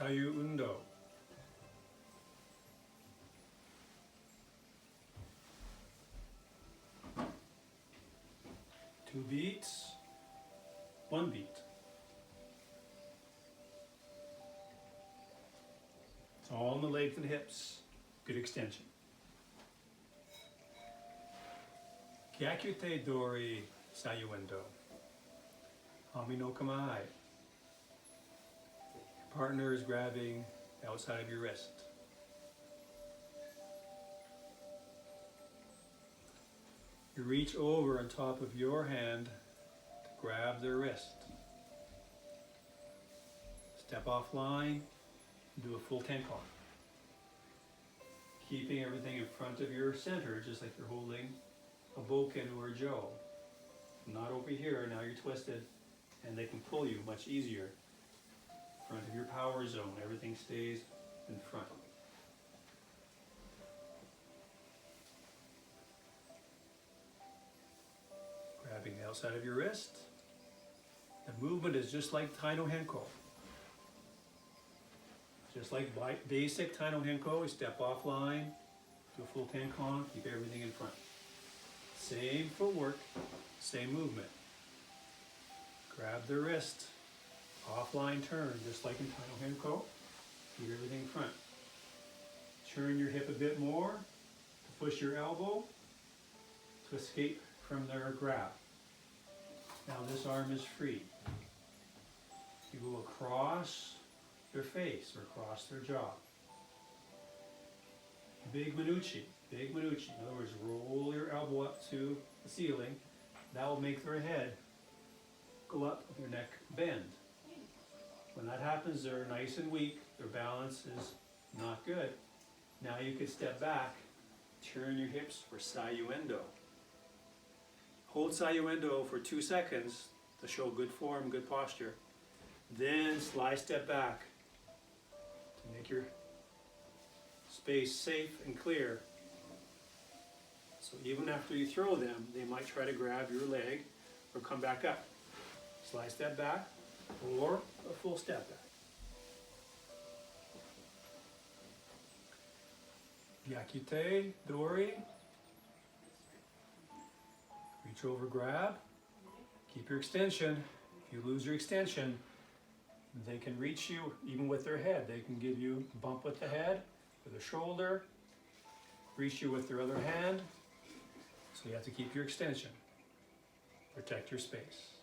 Sayu Undo. 2 beats, 1 beat. It's all in the legs and hips. Good extension. Gyakute Dori Sayu Undo. Hami no Kamai. Your partner is grabbing the outside of your wrist. You reach over on top of your hand to grab their wrist. Step off line and do a full tenko. Keeping everything in front of your center, just like you're holding a boken or a jo. Not over here, now you're twisted, and they can pull you much easier. Front of your power zone, everything stays in front. Grabbing the outside of your wrist. The movement is just like Tai No Henko. Just like basic Tai No Henko, we step off line, do a full tenkon, keep everything in front. Same footwork, same movement. Grab the wrist, offline turn, just like in Tai No Henko. Keep everything in front. Turn your hip a bit more to push your elbow to escape from their grab. Now this arm is free. You go across their face or across their jaw. Big manuchi, big manuchi. In other words, roll your elbow up to the ceiling. That will make their head go up, your neck bend. When that happens, they're nice and weak. Their balance is not good. Now you can step back, turn your hips for Sayu Undo. Hold Sayu Undo for 2 seconds to show good form, good posture. Then slide step back to make your space safe and clear. So even after you throw them, they might try to grab your leg or come back up. Slide step back or a full step back. Gyakute Dori. Reach over, grab. Keep your extension. If you lose your extension, they can reach you even with their head. They can give you a bump with the head, with the shoulder, reach you with their other hand. So you have to keep your extension. Protect your space.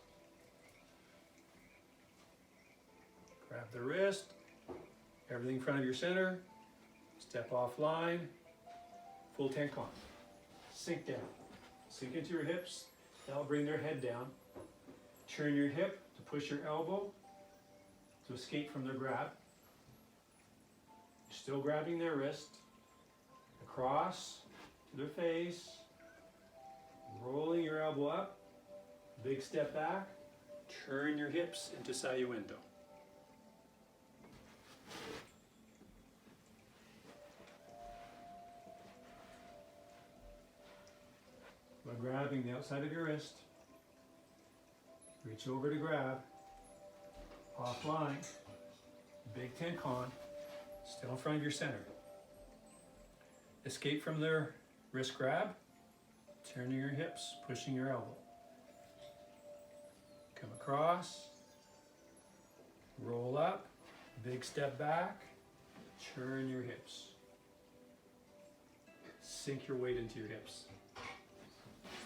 Grab the wrist, everything in front of your center, step off line, full tenkon. Sink down. Sink into your hips, that'll bring their head down. Turn your hip to push your elbow to escape from their grab. You're still grabbing their wrist, across to their face, rolling your elbow up, big step back, turn your hips into Sayu Undo. By grabbing the outside of your wrist, reach over to grab, offline, big tenkon, still in front of your center. Escape from their wrist grab, turning your hips, pushing your elbow. Come across, roll up, big step back, turn your hips. Sink your weight into your hips.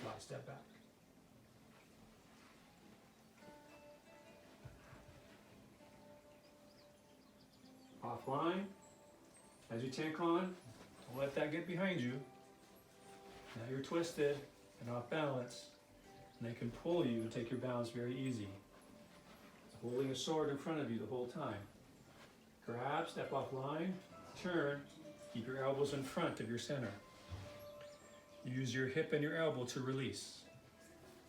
Slide step back. Offline. As you tenkon, don't let that get behind you. Now you're twisted and off balance, and they can pull you and take your balance very easy. Holding a sword in front of you the whole time. Grab, step off line, turn, keep your elbows in front of your center. Use your hip and your elbow to release.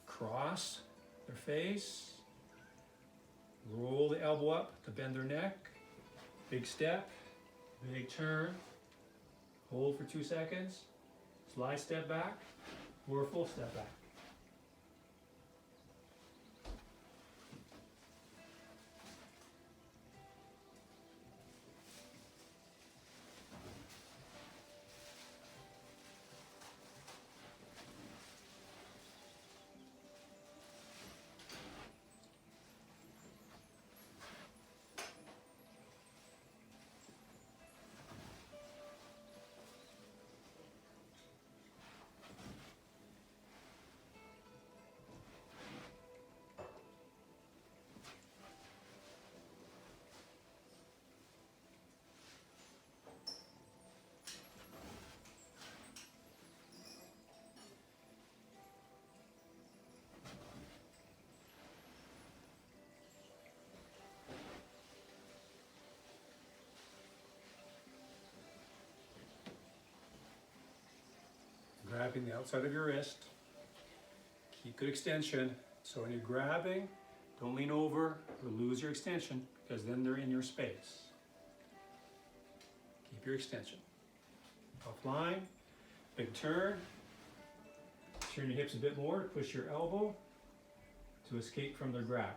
Cross their face. Roll the elbow up to bend their neck. Big step, big turn. Hold for 2 seconds. Slide step back or a full step back. grabbing the outside of your wrist. Keep good extension. So when you're grabbing, don't lean over or lose your extension because then they're in your space. Keep your extension. Offline, big turn. Turn your hips a bit more to push your elbow to escape from their grab.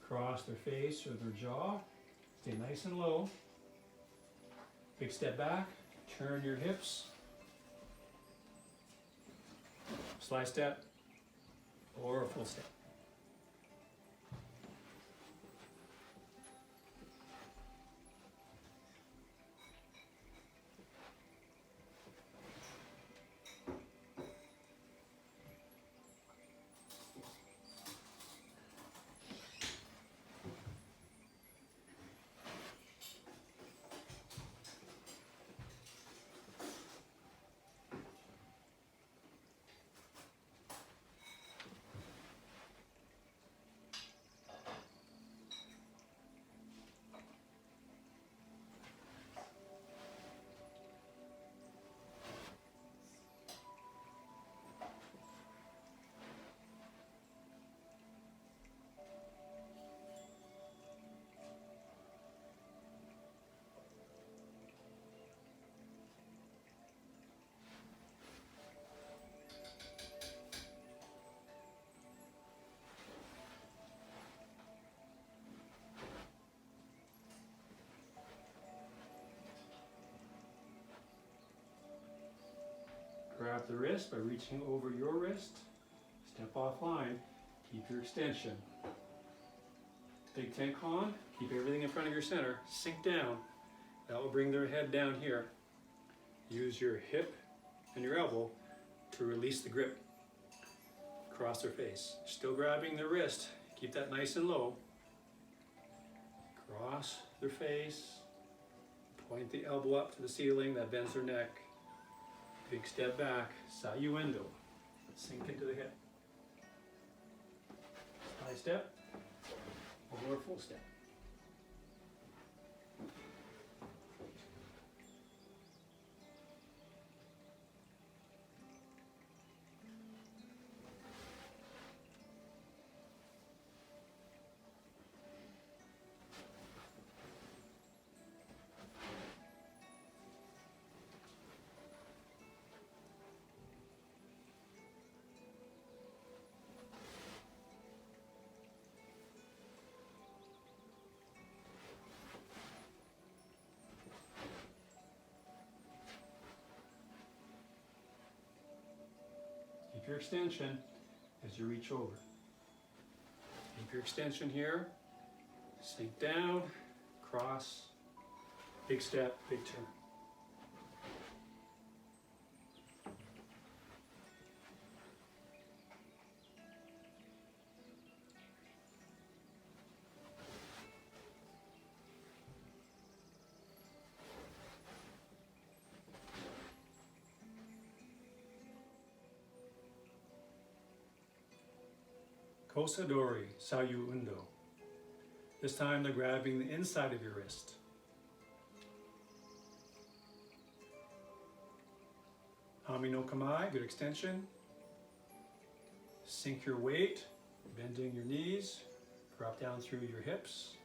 Cross their face or their jaw. Stay nice and low. Big step back. Turn your hips. Slide step or a full step. Grab the wrist by reaching over your wrist. Step offline. Keep your extension. Big tenkan. Keep everything in front of your center. Sink down. That will bring their head down here. Use your hip and your elbow to release the grip. Cross their face. Still grabbing the wrist. Keep that nice and low. Cross their face. Point the elbow up to the ceiling. That bends their neck. Big step back, Sayu. Sink into the hip. Slide step, or full step. Keep your extension as you reach over. Keep your extension here. Sink down, cross, big step, big turn. Kosa Dori, Sayu. This time they're grabbing the inside of your wrist. Hami no Kamai, good extension. Sink your weight, bending your knees, drop down through your hips,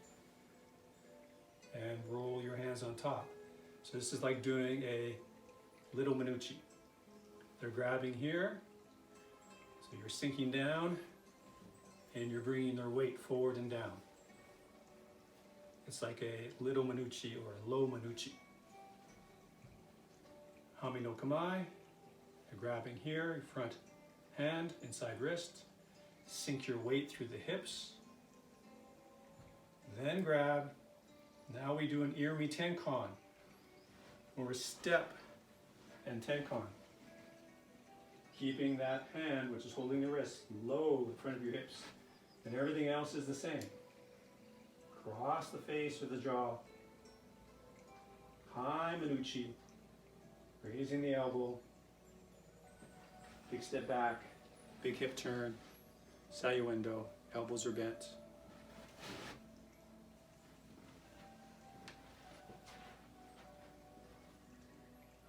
and roll your hands on top. So this is like doing a little minuchi. They're grabbing here, so you're sinking down, and you're bringing their weight forward and down. It's like a little minuchi or a low minuchi. Hami no Kamai, you're grabbing here, your front hand, inside wrist. Sink your weight through the hips. Then grab. Now we do an irimi tenkan, or step and tenkan. Keeping that hand, which is holding the wrist, low in front of your hips. And everything else is the same. Cross the face or the jaw. High minuchi. Raising the elbow. Big step back. Big hip turn. Sayu. Elbows are bent.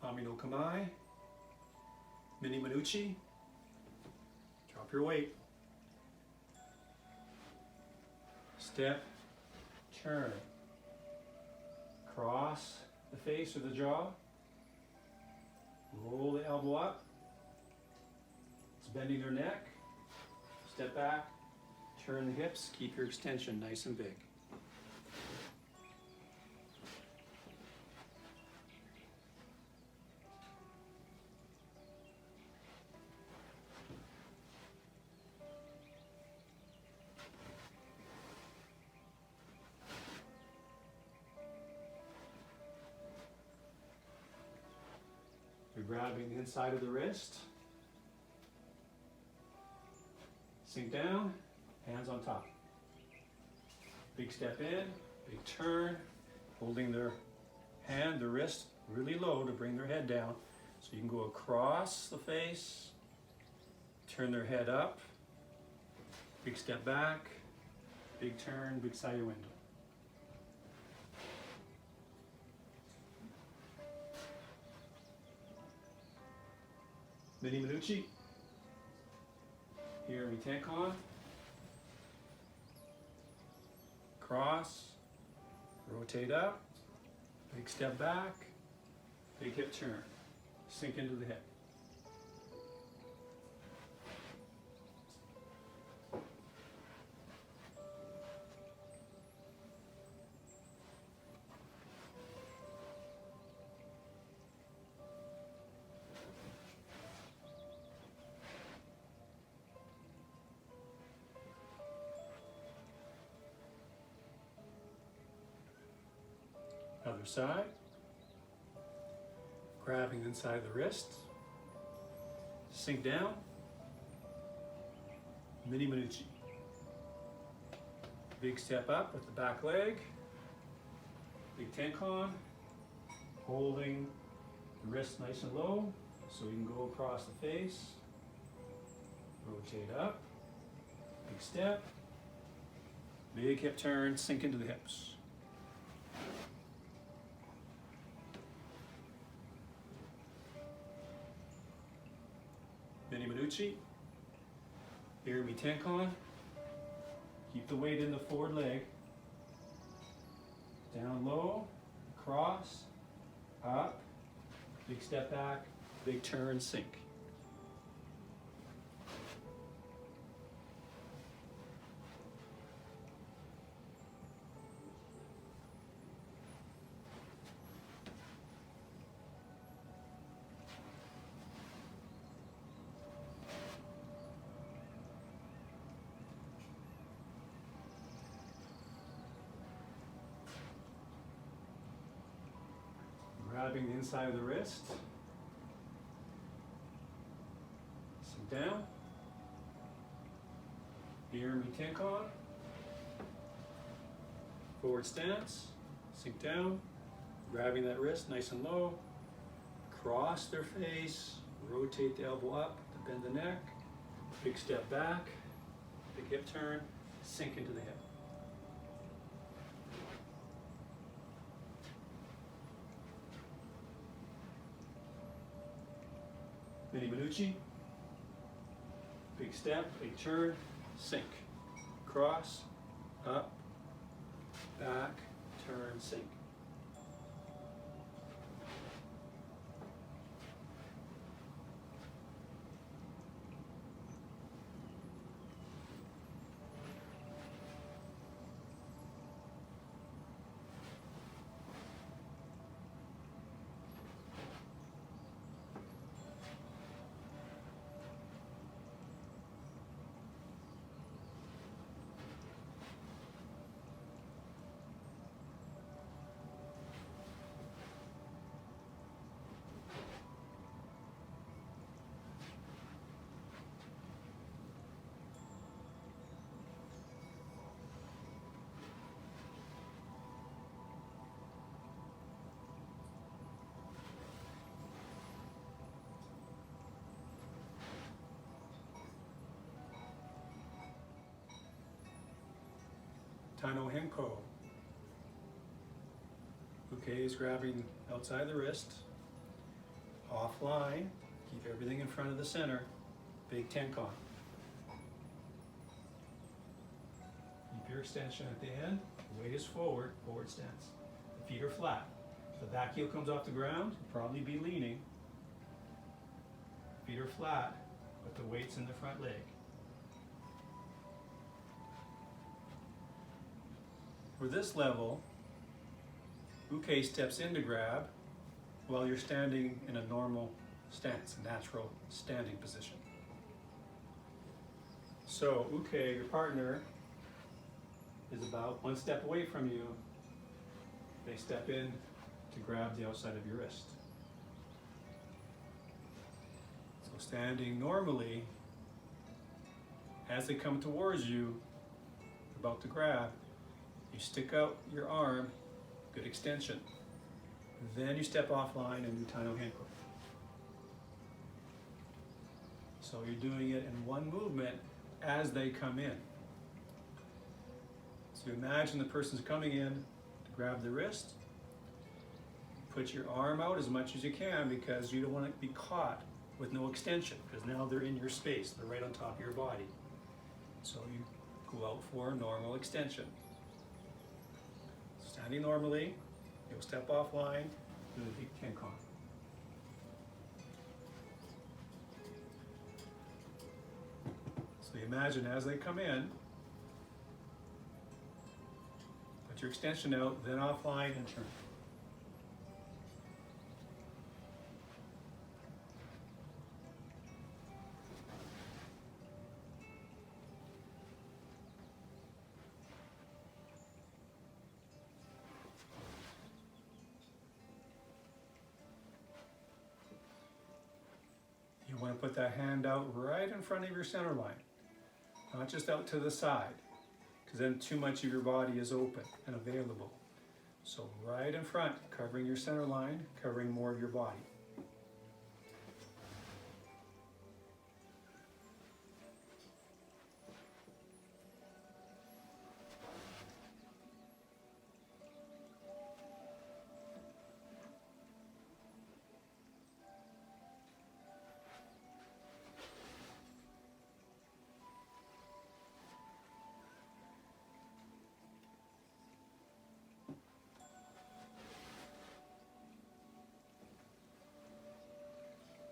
Hami no Kamai. Mini Manucci. Drop your weight. Step, turn. Cross the face or the jaw. Roll the elbow up. It's bending their neck. Step back, turn the hips, keep your extension nice and big. You're grabbing the inside of the wrist. Sink down, hands on top. Big step in, big turn, holding their hand, their wrist really low to bring their head down. So you can go across the face, turn their head up, big step back, big turn, big Sayu window. Mini Manucci. Here we tank on. Cross, rotate up, big step back, big hip turn, sink into the hip. Other side. Grabbing the inside of the wrist. Sink down. Mini Manucci. Big step up with the back leg. Big tenkan. Holding the wrist nice and low so you can go across the face. Rotate up. Big step. Big hip turn, sink into the hips. Mini Manucci. Here we tenkan. Keep the weight in the forward leg. Down low, cross, up, big step back, big turn, sink. Grabbing the inside of the wrist. Sink down. Here we tenkan. Forward stance. Sink down. Grabbing that wrist nice and low. Cross their face. Rotate the elbow up to bend the neck. Big step back. Big hip turn. Sink into the hip. Mini Manucci. Big step, big turn, sink. Cross, up, back, turn, sink. Tai No Henko Uke is grabbing outside the wrist, offline, Keep everything in front of the center. Big tenkon. Keep your extension at the end. The weight is forward, forward stance. The feet are flat. If the back heel comes off the ground, you'll probably be leaning. Feet are flat, but the weight's in the front leg. For this level, Uke steps in to grab while you're standing in a normal stance, a natural standing position. So Uke, your partner, is about one step away from you. They step in to grab the outside of your wrist. So standing normally, as they come towards you, about to grab, you stick out your arm, good extension. Then you step offline and do Tai No Henko. So you're doing it in one movement as they come in. So imagine the person's coming in to grab the wrist. Put your arm out as much as you can because you don't want to be caught with no extension, because now they're in your space, they're right on top of your body. So you go out for a normal extension. Standing normally, you'll step offline, do the big tenkon. So you imagine as they come in, put your extension out, then offline and turn. You want to put that hand out right in front of your center line, not just out to the side, because then too much of your body is open and available. So right in front, covering your center line, covering more of your body.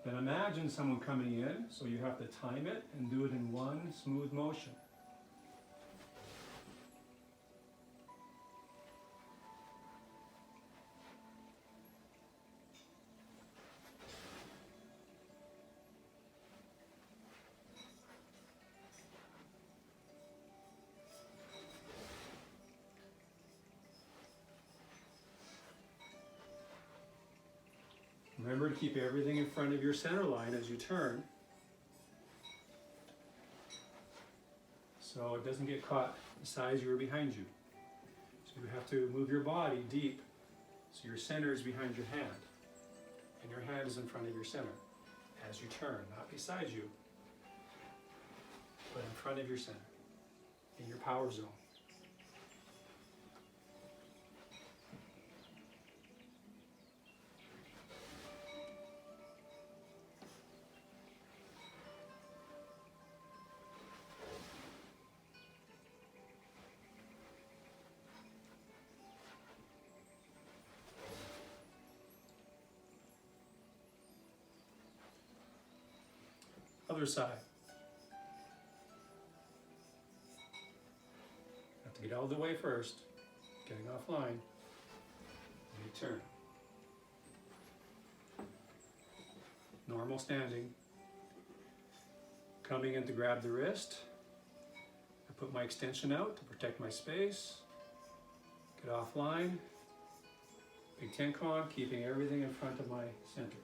Then imagine someone coming in, so you have to time it and do it in one smooth motion. Remember to keep everything in front of your center line as you turn, so it doesn't get caught beside you or behind you. So you have to move your body deep so your center is behind your hand and your hand is in front of your center as you turn, not beside you, but in front of your center, in your power zone. Other side. Have to get out of the way first, getting offline, and you turn. Normal standing. Coming in to grab the wrist. I put my extension out to protect my space. Get offline. Big tenkon, keeping everything in front of my center.